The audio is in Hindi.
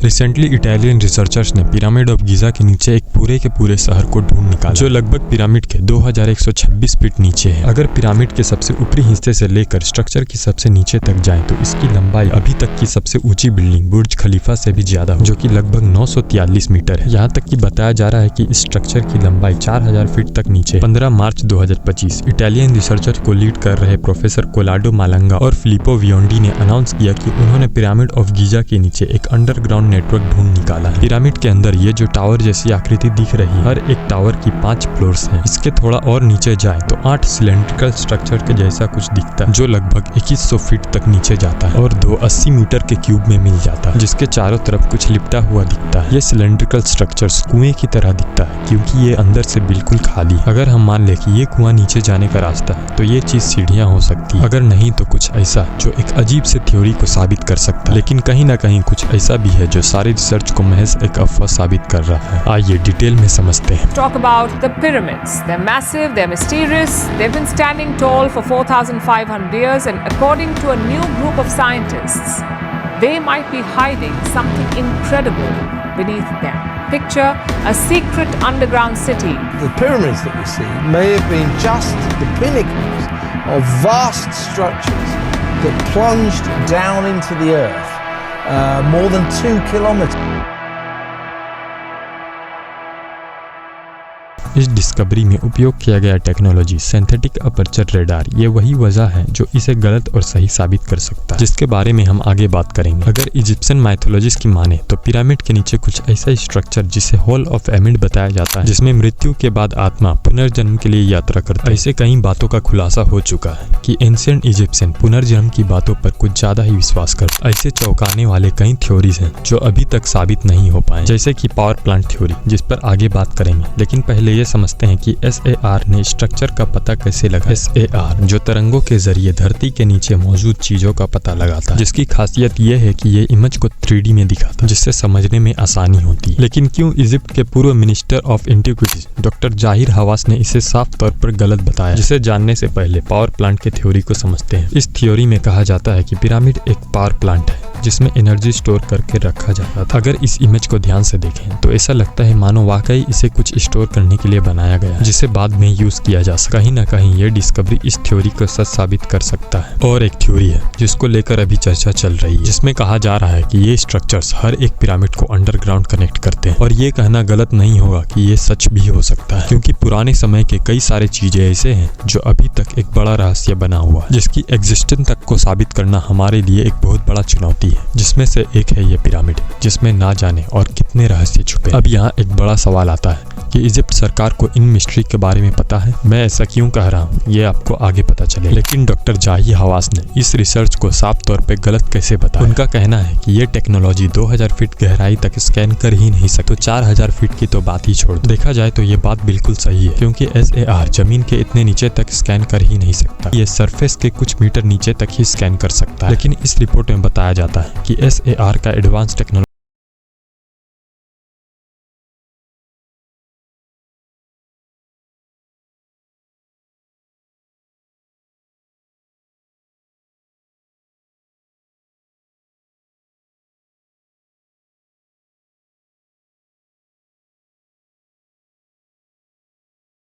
रिसेंटली इटालियन रिसर्चर्स ने पिरामिड ऑफ गीजा के नीचे एक पूरे शहर को ढूंढ निकाला जो लगभग पिरामिड के 2126 फीट नीचे है। अगर पिरामिड के सबसे ऊपरी हिस्से से लेकर स्ट्रक्चर की सबसे नीचे तक जाए तो इसकी लंबाई अभी तक की सबसे ऊंची बिल्डिंग बुर्ज खलीफा से भी ज्यादा हो, जो कि लगभग 943 मीटर है। यहाँ तक कि बताया जा रहा है कि इस स्ट्रक्चर की लंबाई 4000 फीट तक नीचे। 15 मार्च 2025 इटालियन रिसर्चर को लीड कर रहे प्रोफेसर कोलाडो मालंगा और फिलिपो वियोंडी ने अनाउंस किया कि उन्होंने पिरामिड ऑफ गीजा के नीचे एक अंडरग्राउंड नेटवर्क ढूंढ निकाला है। पिरामिड के अंदर ये जो टावर जैसी आकृति दिख रही है, हर एक टावर की 5 फ्लोर्स हैं। इसके थोड़ा और नीचे जाए तो 8 सिलेंड्रिकल स्ट्रक्चर के जैसा कुछ दिखता है जो लगभग 2100 फीट तक नीचे जाता है और 280 मीटर के क्यूब में मिल जाता है, जिसके चारों तरफ कुछ लिपटा हुआ दिखता है। ये सिलेंड्रिकल स्ट्रक्चर्स कुएं की तरह दिखता है क्योंकि ये अंदर से बिल्कुल खाली। अगर हम मान ले कि ये कुआं नीचे जाने का रास्ता है तो ये चीज सीढ़ियां हो सकती है, अगर नहीं तो कुछ ऐसा जो एक अजीब से थ्योरी को साबित कर सकता है। लेकिन कहीं ना कहीं कुछ ऐसा भी है जो सारे रिसर्च को महज एक अफवाह साबित कर रहा है। आइए डिटेल में समझते हैं। Talk about the pyramids. They're massive, they're mysterious, they've been standing tall for 4,500 years and according to a new group of scientists, they might be hiding something incredible beneath them. Picture a secret underground city. The pyramids that we see may have been just the pinnacles of vast structures that plunged down into the earth more than 2 kilometers. इस डिस्कवरी में उपयोग किया गया टेक्नोलॉजी सिंथेटिक अपर्चर रेडार ये वही वजह है जो इसे गलत और सही साबित कर सकता है, जिसके बारे में हम आगे बात करेंगे। अगर इजिप्शियन माइथोलॉजीज की माने तो पिरामिड के नीचे कुछ ऐसा स्ट्रक्चर जिसे हॉल ऑफ एमिड बताया जाता है, जिसमें मृत्यु के बाद आत्मा पुनर्जन्म के लिए यात्रा करता है। ऐसे कई बातों का खुलासा हो चुका है कि एंशिएंट इजिप्शियन पुनर्जन्म की बातों पर कुछ ज्यादा ही विश्वास करते। ऐसे चौंकाने वाले कई थ्योरीज हैं जो अभी तक साबित नहीं हो पाए, जैसे कि पावर प्लांट थ्योरी, जिस पर आगे बात करेंगे। लेकिन पहले समझते हैं कि SAR ने स्ट्रक्चर का पता कैसे लगा। SAR जो तरंगों के जरिए धरती के नीचे मौजूद चीजों का पता लगाता है, जिसकी खासियत यह है कि ये इमेज को 3D में दिखाता है, जिससे समझने में आसानी होती है। लेकिन क्यों इजिप्ट के पूर्व मिनिस्टर ऑफ एंटीक्विटीज डॉक्टर जाहिर हवास ने इसे साफ तौर पर गलत बताया, जिसे जानने से पहले पावर प्लांट के थ्योरी को समझते हैं। इस थ्योरी में कहा जाता है कि पिरामिड एक पावर प्लांट है जिसमें एनर्जी स्टोर करके रखा जाता था। अगर इस इमेज को ध्यान से देखें तो ऐसा लगता है मानो वाकई इसे कुछ स्टोर करने के लिए बनाया गया, जिसे बाद में यूज किया जा सकता। कहीं ना कहीं ये डिस्कवरी इस थ्योरी को सच साबित कर सकता है। और एक थ्योरी है जिसको लेकर अभी चर्चा चल रही है, जिसमें कहा जा रहा है कि ये स्ट्रक्चर्स हर एक पिरामिड को अंडरग्राउंड कनेक्ट करते हैं। और ये कहना गलत नहीं होगा कि ये सच भी हो सकता है, क्योंकि पुराने समय के कई सारे चीजें ऐसे हैं जो अभी तक एक बड़ा रहस्य बना हुआ है, जिसकी एग्जिस्टेंस तक को साबित करना हमारे लिए एक बहुत बड़ा चुनौती है। जिसमें से एक है ये पिरामिड, जिसमें ना जाने और कितने रहस्य छुपे। अब यहाँ एक बड़ा सवाल आता है कि इजिप्ट सरकार को इन मिस्ट्री के बारे में पता है। मैं ऐसा क्यों कह रहा हूँ ये आपको आगे पता चले। लेकिन डॉक्टर जाहिर हवास ने इस रिसर्च को साफ तौर पे गलत कैसे बताया। उनका कहना है कि ये टेक्नोलॉजी 2000 फीट गहराई तक स्कैन कर ही नहीं सकती, तो 4000 फीट की तो बात ही छोड़। देखा जाए तो ये बात बिल्कुल सही है, क्योंकि SAR जमीन के इतने नीचे तक स्कैन कर ही नहीं सकता। ये सरफेस के कुछ मीटर नीचे तक ही स्कैन कर सकता है। लेकिन इस रिपोर्ट में बताया जाता है कि SAR का एडवांस टेक्नोलॉजी